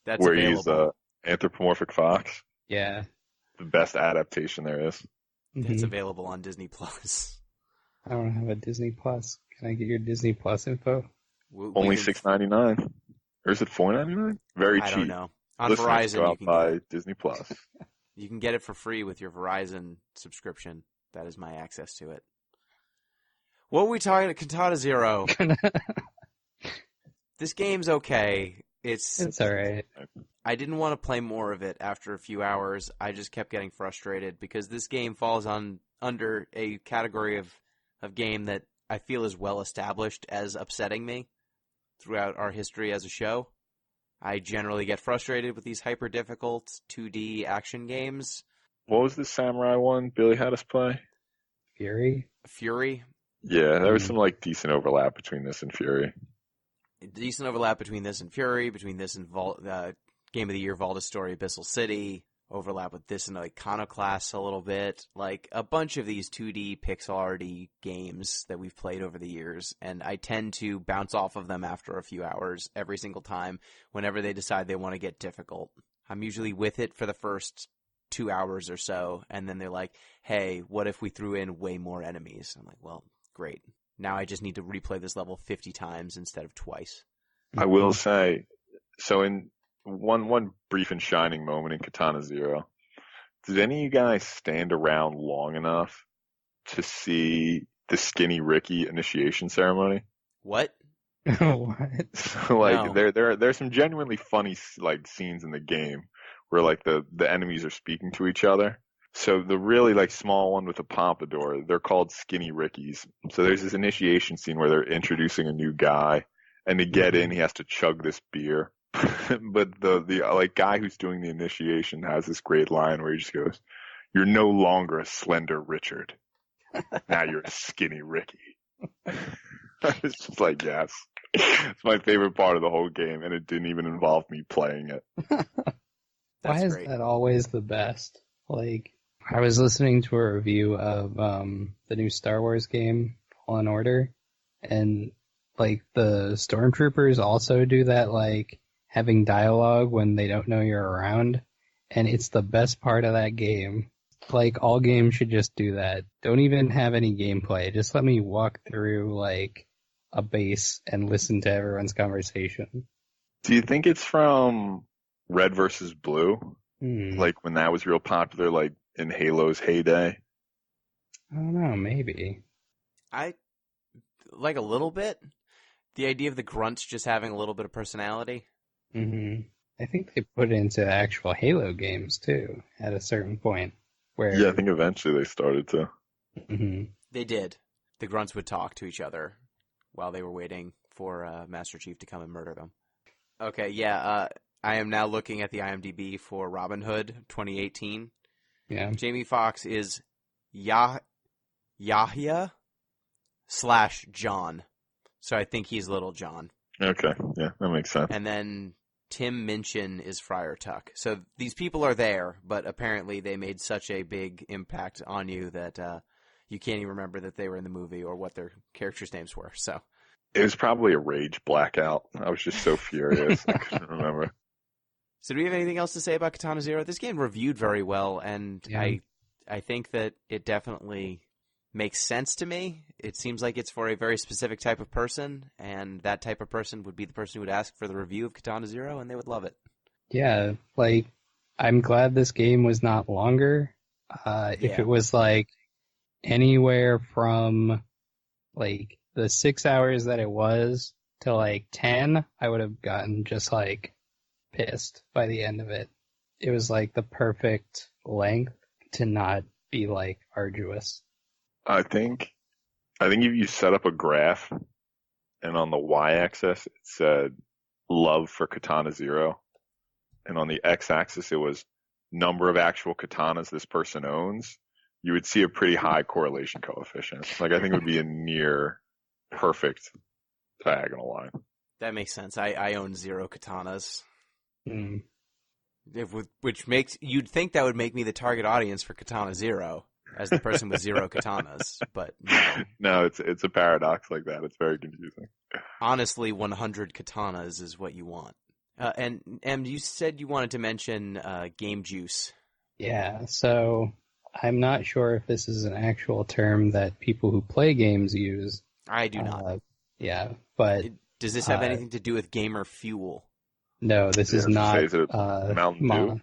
Speaker 1: That's
Speaker 2: where
Speaker 1: available.
Speaker 2: He's anthropomorphic fox.
Speaker 3: Yeah.
Speaker 2: The best adaptation there is.
Speaker 1: It's available on Disney Plus.
Speaker 3: I don't have a Disney Plus. Can I get your Disney Plus info?
Speaker 2: Only $6.99, or is it $4.99? Very cheap.
Speaker 1: I don't know. On
Speaker 2: Listeners,
Speaker 1: Verizon,
Speaker 2: go out
Speaker 1: you can
Speaker 2: buy
Speaker 1: get
Speaker 2: Disney Plus.
Speaker 1: You can get it for free with your Verizon subscription. That is my access to it. What were we talking about? Katana Zero. This game's okay.
Speaker 3: It's all right.
Speaker 1: I didn't want to play more of it after a few hours. I just kept getting frustrated because this game falls under a category of game that I feel is well established as upsetting me throughout our history as a show. I generally get frustrated with these hyper difficult 2D action games.
Speaker 2: What was the samurai one Billy had us play?
Speaker 3: Fury?
Speaker 2: Yeah, there was some like decent overlap between this and Fury.
Speaker 1: Decent overlap between this and Fury, between this and Game of the Year, Valda's Story, Abyssal City. overlap with this and Iconoclast a little bit, like a bunch of these 2D pixel arty games that we've played over the years, and I tend to bounce off of them after a few hours every single time whenever they decide they want to get difficult. I'm usually with it for the first 2 hours or so, and then they're like, hey, what if we threw in way more enemies? I'm like, well, great. Now I just need to replay this level 50 times instead of twice.
Speaker 2: I will say, so in one brief and shining moment in Katana Zero, did any of you guys stand around long enough to see the Skinny Ricky initiation ceremony?
Speaker 1: What?
Speaker 3: What?
Speaker 2: So, like,
Speaker 1: No.
Speaker 2: there's some genuinely funny, like, scenes in the game where, like, the enemies are speaking to each other. So the really, like, small one with the pompadour, they're called Skinny Rickies. So there's this initiation scene where they're introducing a new guy, and to get in, he has to chug this beer. But the like guy who's doing the initiation has this great line where he just goes, "You're no longer a slender Richard. Now you're a skinny Ricky." It's just like, yes. It's my favorite part of the whole game, and it didn't even involve me playing it.
Speaker 3: Why is
Speaker 1: great.
Speaker 3: that always the best? Like, I was listening to a review of the new Star Wars game, Fallen Order, and like the stormtroopers also do that, like having dialogue when they don't know you're around, and it's the best part of that game. Like, all games should just do that. Don't even have any gameplay. Just let me walk through like a base and listen to everyone's conversation.
Speaker 2: Do you think it's from Red versus Blue? Like when that was real popular, like in Halo's heyday?
Speaker 3: I don't know, maybe.
Speaker 1: I like a little bit. The idea of the grunts just having a little bit of personality.
Speaker 3: I think they put it into actual Halo games too at a certain point. Where
Speaker 2: Yeah, I think eventually they started to.
Speaker 1: They did. The grunts would talk to each other while they were waiting for Master Chief to come and murder them. Okay, yeah, I am now looking at the IMDb for Robin Hood 2018.
Speaker 3: Yeah.
Speaker 1: Jamie Foxx is Yahya/John. So I think he's Little John.
Speaker 2: Okay, yeah, that makes sense.
Speaker 1: And then Tim Minchin is Friar Tuck. So these people are there, but apparently they made such a big impact on you that you can't even remember that they were in the movie or what their characters' names were. So
Speaker 2: It was probably a rage blackout. I was just so furious. I couldn't remember.
Speaker 1: So do we have anything else to say about Katana Zero? This game reviewed very well, and
Speaker 3: Yeah.
Speaker 1: I think that it definitely makes sense to me. It seems like it's for a very specific type of person, and that type of person would be the person who would ask for the review of Katana Zero, and they would love it.
Speaker 3: Yeah, like, I'm glad this game was not longer. If it was like anywhere from like the 6 hours that it was to like 10, I would have gotten just like pissed by the end of it. It was like the perfect length to not be like arduous.
Speaker 2: I think if you set up a graph and on the y-axis it said love for Katana Zero, and on the x-axis it was number of actual katanas this person owns, you would see a pretty high correlation coefficient. Like, I think it would be a near perfect diagonal line.
Speaker 1: That makes sense. I own 0 katanas.
Speaker 3: Mm.
Speaker 1: Which makes, you'd think that would make me the target audience for Katana Zero, as the person with 0 katanas, but no.
Speaker 2: No, it's a paradox like that. It's very confusing.
Speaker 1: Honestly, 100 katanas is what you want. And you said you wanted to mention Game Juice.
Speaker 3: Yeah, so I'm not sure if this is an actual term that people who play games use.
Speaker 1: I do not.
Speaker 3: Yeah, but
Speaker 1: Does this have anything to do with Gamer Fuel?
Speaker 3: no, this is not
Speaker 2: Mountain Dew?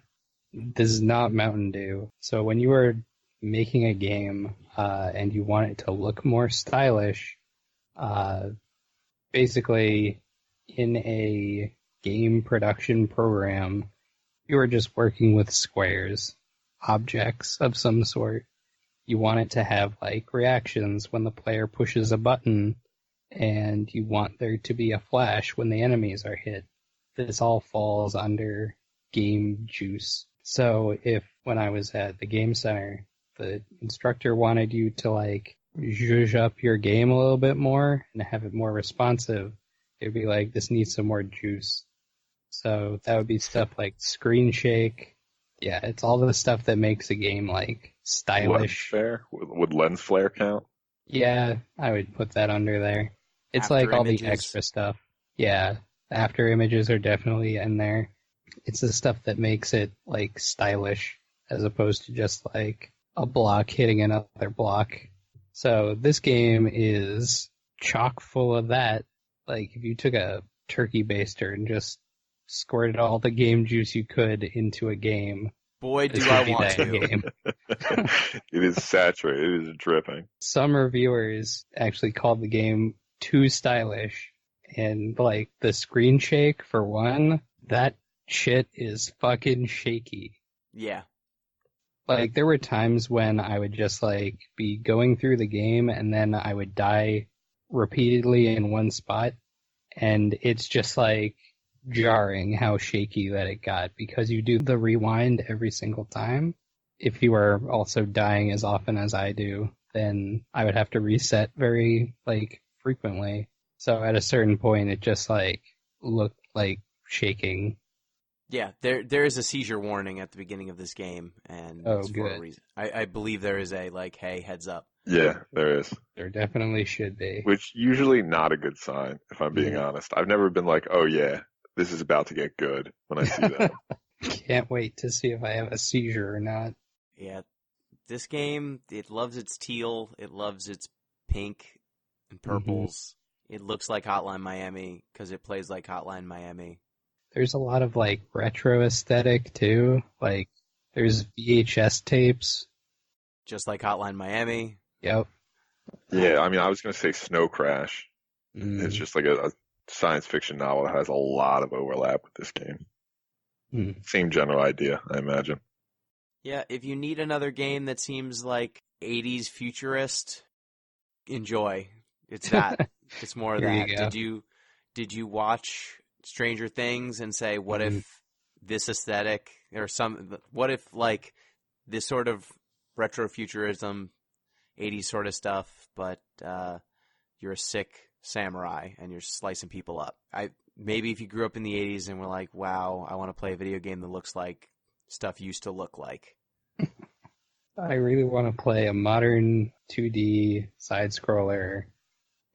Speaker 3: This is not Mountain Dew. So when you are making a game and you want it to look more stylish, basically in a game production program, you are just working with squares, objects of some sort. You want it to have like reactions when the player pushes a button, and you want there to be a flash when the enemies are hit. This all falls under Game Juice. So if when I was at the game center, the instructor wanted you to like zhuzh up your game a little bit more and have it more responsive, it'd be like, this needs some more juice. So that would be stuff like screen shake, Yeah, it's all the stuff that makes a game like
Speaker 2: Lens
Speaker 3: stylish.
Speaker 2: flare? Would lens flare count?
Speaker 3: Yeah, I would put that under there. It's
Speaker 1: After
Speaker 3: like all the
Speaker 1: images.
Speaker 3: extra stuff. Yeah, the after images are definitely in there. It's the stuff that makes it like stylish as opposed to just like a block hitting another block. So this game is chock full of that. Like if you took a turkey baster and just squirted all the game juice you could into a game,
Speaker 1: Boy,
Speaker 3: this
Speaker 1: do I
Speaker 3: would be
Speaker 1: want
Speaker 3: that
Speaker 1: to.
Speaker 3: game.
Speaker 2: It is saturated. It is dripping.
Speaker 3: Some reviewers actually called the game too stylish, and like the screen shake for one, that shit is fucking shaky.
Speaker 1: Yeah.
Speaker 3: Like there were times when I would just like be going through the game and then I would die repeatedly in one spot, and it's just like jarring how shaky that it got because you do the rewind every single time. If you are also dying as often as I do, then I would have to reset very like frequently. So at a certain point it just like looked like shaking.
Speaker 1: Yeah, there is a seizure warning at the beginning of this game, and
Speaker 3: Oh,
Speaker 1: it's for a
Speaker 3: good.
Speaker 1: reason. I believe there is a, like, hey, heads up.
Speaker 2: Yeah, there is.
Speaker 3: There definitely should be.
Speaker 2: Which usually not a good sign, if I'm being honest. I've never been like, oh yeah, this is about to get good when I see that.
Speaker 3: Can't wait to see if I have a seizure or not.
Speaker 1: Yeah, this game, it loves its teal, it loves its pink and purples. It looks like Hotline Miami because it plays like Hotline Miami.
Speaker 3: There's a lot of like retro aesthetic too. Like there's VHS tapes.
Speaker 1: Just like Hotline Miami.
Speaker 3: Yep.
Speaker 2: Yeah, I mean, I was going to say Snow Crash. It's just like a science fiction novel that has a lot of overlap with this game. Same general idea, I imagine.
Speaker 1: Yeah, if you need another game that seems like 80s futurist, enjoy. It's that. It's more of
Speaker 3: Here
Speaker 1: that.
Speaker 3: you go.
Speaker 1: Did you watch Stranger Things and say, what if this aesthetic or what if like this sort of retrofuturism, 80s sort of stuff, but you're a sick samurai and you're slicing people up. Maybe if you grew up in the 80s and were like, wow, I want to play a video game that looks like stuff used to look like.
Speaker 3: I really want to play a modern 2D side scroller,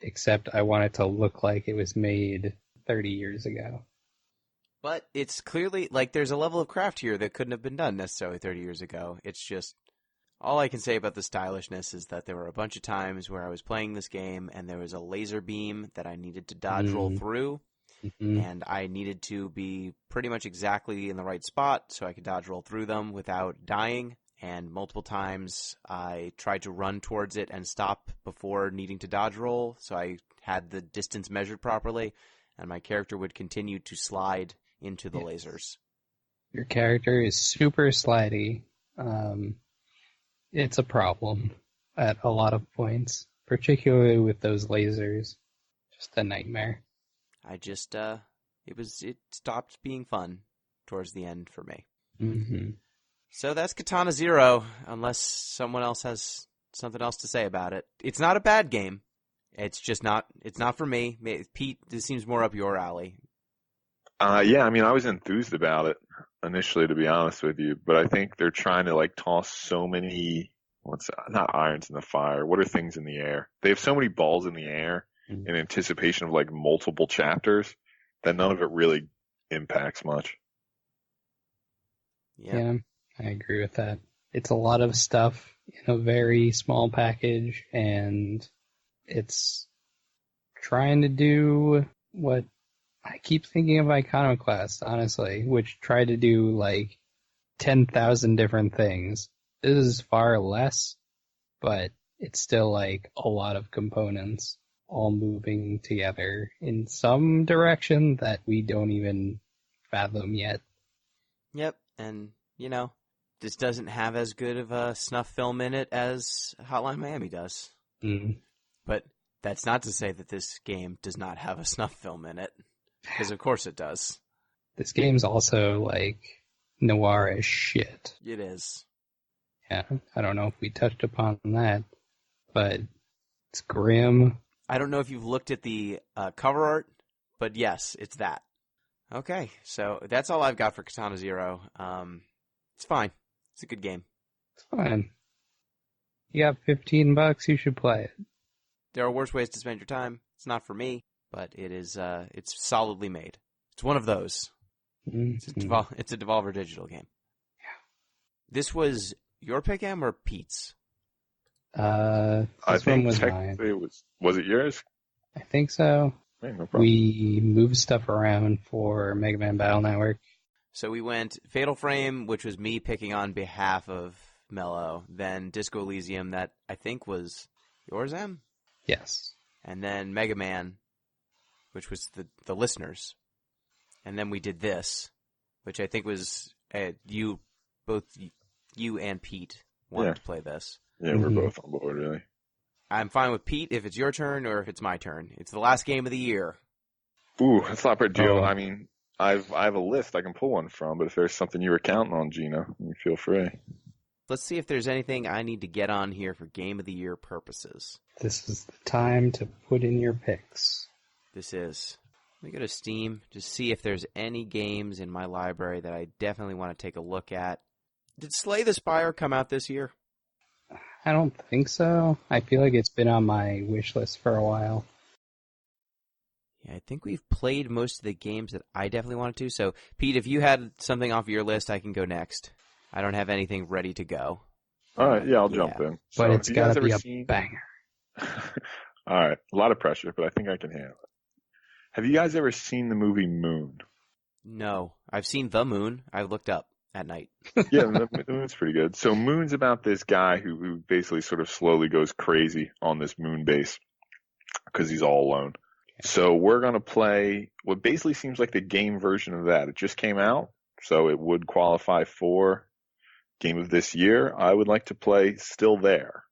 Speaker 3: except I want it to look like it was made 30 years ago.
Speaker 1: But it's clearly, like, there's a level of craft here that couldn't have been done necessarily 30 years ago. It's just, all I can say about the stylishness is that there were a bunch of times where I was playing this game and there was a laser beam that I needed to dodge roll through, and I needed to be pretty much exactly in the right spot so I could dodge roll through them without dying. And multiple times I tried to run towards it and stop before needing to dodge roll, so I had the distance measured properly, and my character would continue to slide into the lasers.
Speaker 3: Your character is super slidey. It's a problem at a lot of points, particularly with those lasers. Just a nightmare.
Speaker 1: I just, it stopped being fun towards the end for me. So that's Katana Zero, unless someone else has something else to say about it. It's not a bad game. It's just not, it's not for me. Pete, this seems more up your alley.
Speaker 2: Yeah, I mean, I was enthused about it initially, to be honest with you, but I think they're trying to like toss so many, not irons in the fire. What are things in the air? They have so many balls in the air in anticipation of like multiple chapters that none of it really impacts much.
Speaker 3: Yeah, I agree with that. It's a lot of stuff in a very small package, and it's trying to do what I keep thinking of Iconoclast, honestly, which tried to do like 10,000 different things. This is far less, but it's still like a lot of components all moving together in some direction that we don't even fathom yet.
Speaker 1: Yep, and, you know, this doesn't have as good of a snuff film in it as Hotline Miami does. But that's not to say that this game does not have a snuff film in it, because of course it does.
Speaker 3: This game's also, like, noir as shit.
Speaker 1: It is.
Speaker 3: Yeah, I don't know if we touched upon that, but it's grim.
Speaker 1: I don't know if you've looked at the cover art, but yes, it's that. Okay, so that's all I've got for Katana Zero. It's fine. It's a good game.
Speaker 3: It's fun. You got $15, you should play it.
Speaker 1: There are worse ways to spend your time. It's not for me, but it's solidly made. It's one of those.
Speaker 3: Mm-hmm.
Speaker 1: It's a Devolver Digital game. Yeah. This was your pick, Em, or Pete's?
Speaker 3: This one was mine.
Speaker 2: Was it yours?
Speaker 3: I think so.
Speaker 2: Hey, no problem.
Speaker 3: We moved stuff around for Mega Man Battle Network.
Speaker 1: So we went Fatal Frame, which was me picking on behalf of Mello, then Disco Elysium, that I think was yours, Em?
Speaker 3: Yes.
Speaker 1: And then Mega Man, which was the listeners. And then we did this, which I think was both you and Pete wanted to play this.
Speaker 2: Yeah, we're both on board, really.
Speaker 1: I'm fine with Pete if it's your turn or if it's my turn. It's the last game of the year.
Speaker 2: Ooh, that's not bad, Joe.
Speaker 3: Oh.
Speaker 2: I mean, I have a list I can pull one from, but if there's something you were counting on, Gino, you feel free.
Speaker 1: Let's see if there's anything I need to get on here for game of the year purposes.
Speaker 3: This is the time to put in your picks.
Speaker 1: This is. Let me go to Steam to see if there's any games in my library that I definitely want to take a look at. Did Slay the Spire come out this year?
Speaker 3: I don't think so. I feel like it's been on my wish list for a while.
Speaker 1: Yeah, I think we've played most of the games that I definitely wanted to. So, Pete, if you had something off your list, I can go next. I don't have anything ready to go.
Speaker 2: All right, yeah, I'll jump in.
Speaker 3: But
Speaker 2: So,
Speaker 3: it's got to be a banger.
Speaker 2: All right, a lot of pressure, but I think I can handle it. Have you guys ever seen the movie Moon?
Speaker 1: No. I've seen The Moon. I looked up at night.
Speaker 2: Yeah, the Moon's pretty good. So Moon's about this guy who basically sort of slowly goes crazy on this moon base because he's all alone. So we're going to play what basically seems like the game version of that. It just came out, so it would qualify for Game of this year. I would like to play Still There.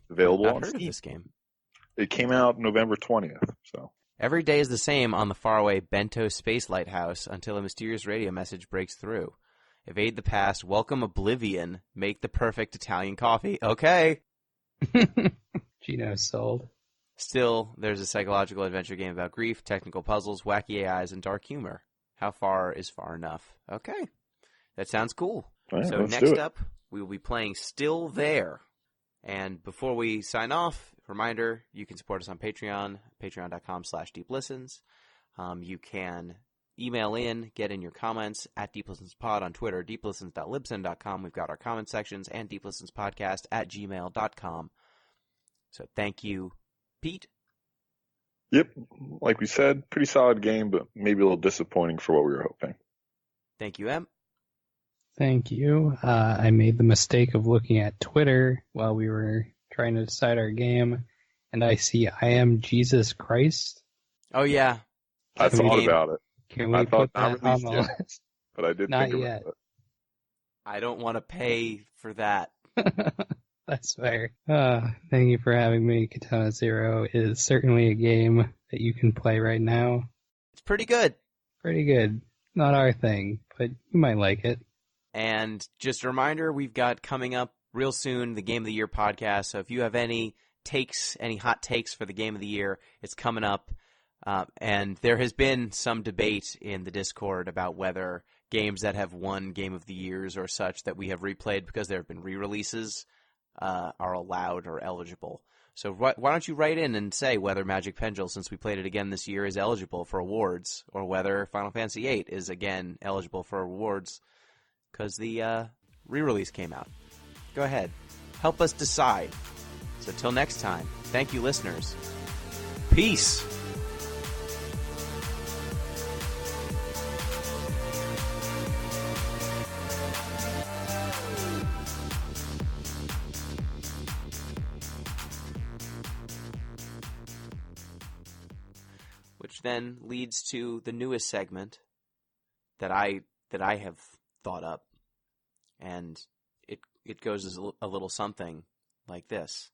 Speaker 2: Available
Speaker 1: I've
Speaker 2: on
Speaker 1: heard
Speaker 2: Steam.
Speaker 1: of this game.
Speaker 2: It came out November 20th, so.
Speaker 1: Every day is the same on the faraway Bento Space Lighthouse until a mysterious radio message breaks through. Evade the past, welcome oblivion, make the perfect Italian coffee. Okay.
Speaker 3: Gino's sold.
Speaker 1: Still, there's a psychological adventure game about grief, technical puzzles, wacky AIs, and dark humor. How far is far enough? Okay. That sounds cool.
Speaker 2: Right,
Speaker 1: so next up, we will be playing Still There. And before we sign off, reminder, you can support us on Patreon, patreon.com/deeplistens. You can email in, get in your comments at deeplistenspod on Twitter, deeplistens.libsyn.com. We've got our comment sections, and deeplistenspodcast@gmail.com. So thank you, Pete.
Speaker 2: Yep, like we said, pretty solid game, but maybe a little disappointing for what we were hoping.
Speaker 1: Thank you, Em.
Speaker 3: Thank you. I made the mistake of looking at Twitter while we were trying to decide our game, and I see I Am Jesus Christ.
Speaker 1: Oh, yeah.
Speaker 2: I thought about it.
Speaker 3: Can we put that on the
Speaker 2: yet,
Speaker 3: list?
Speaker 2: but I did
Speaker 3: Not
Speaker 2: think
Speaker 3: yet.
Speaker 2: about it.
Speaker 1: I don't want to pay for that.
Speaker 3: That's fair. Thank you for having me. Katana Zero is certainly a game that you can play right now.
Speaker 1: It's pretty good.
Speaker 3: Pretty good. Not our thing, but you might like it.
Speaker 1: And just a reminder, we've got coming up real soon the Game of the Year podcast. So if you have any takes, any hot takes for the Game of the Year, it's coming up. And there has been some debate in the Discord about whether games that have won Game of the Years or such that we have replayed because there have been re-releases are allowed or eligible. So why don't you write in and say whether Magic Pendulum, since we played it again this year, is eligible for awards, or whether Final Fantasy VIII is again eligible for awards because the re-release came out. Go ahead. Help us decide. So till next time, thank you, listeners. Peace. Which then leads to the newest segment that I have thought up, and it goes as a little something like this.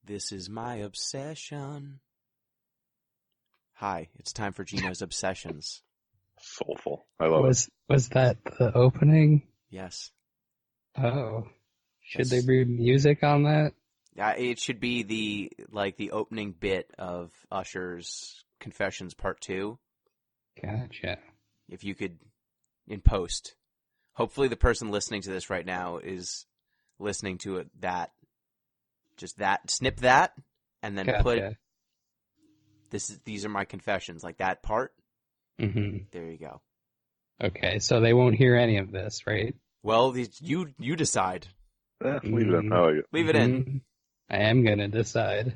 Speaker 1: This is my obsession. Hi, it's time for Gino's Obsessions.
Speaker 2: Soulful. I love it.
Speaker 3: Was that the opening?
Speaker 1: Yes.
Speaker 3: Oh. Should
Speaker 1: Yes.
Speaker 3: there be music on that?
Speaker 1: It should be the opening bit of Usher's Confessions Part 2.
Speaker 3: Gotcha.
Speaker 1: If you could in post. Hopefully the person listening to this right now is listening to it snip that, and then put these are my confessions, like that part.
Speaker 3: Mm-hmm.
Speaker 1: There you go.
Speaker 3: Okay, so they won't hear any of this, right?
Speaker 1: Well, you decide.
Speaker 2: Leave it in. I like it.
Speaker 1: Leave it in.
Speaker 3: I am gonna decide.